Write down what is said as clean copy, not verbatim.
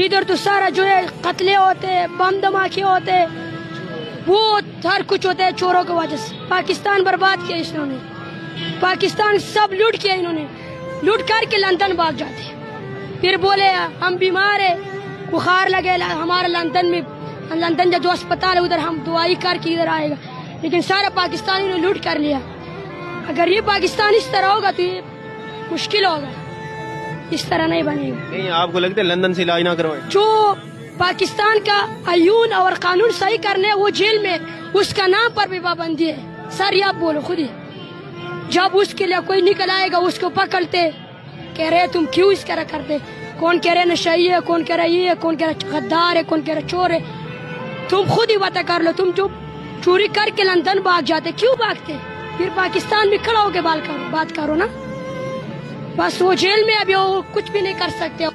ادھر تو سارا جو ہے قتلے ہوتے، بم دھماکے ہوتے، وہ ہر کچھ ہوتا ہے چوروں کی وجہ سے. پاکستان برباد کیا انہوں نے، پاکستان سب لوٹ کیا انہوں نے، لوٹ کر کے لندن بھاگ جاتے. پھر بولے ہم بیمار ہیں، بخار لگے ہمارا لندن جو اسپتال ہے ادھر ہم دوائی کر کے ادھر آئے گا. لیکن سارا پاکستان انہوں نے لوٹ کر لیا. اگر یہ پاکستان اس طرح ہوگا تو یہ مشکل ہوگا، اس طرح نہیں بنے گا. نہیں آپ کو لگتا ہے لندن سے علاج نہ کروائیں؟ جو پاکستان کا آئین اور قانون صحیح کرنے وہ جیل میں، اس کا نام پر بھی پابندی ہے. سر یہ آپ بولو خود ہی، جب اس کے لیے کوئی نکل آئے گا اس کو پکڑتے، کہہ رہے تم کیوں اس طرح کرتے، کون کہہ رہے نشئی ہے، کون کہہ رہا یہ ہے، کون کہہ رہا غدار ہے، کون کہہ رہا چور ہے. تم خود ہی پتہ کر لو، تم جو چوری کر کے لندن بھاگ جاتے کیوں بھاگتے؟ پھر پاکستان میں کھڑا ہو کے بات کرو نا. بس وہ جیل میں ابھی وہ کچھ بھی نہیں کر سکتے.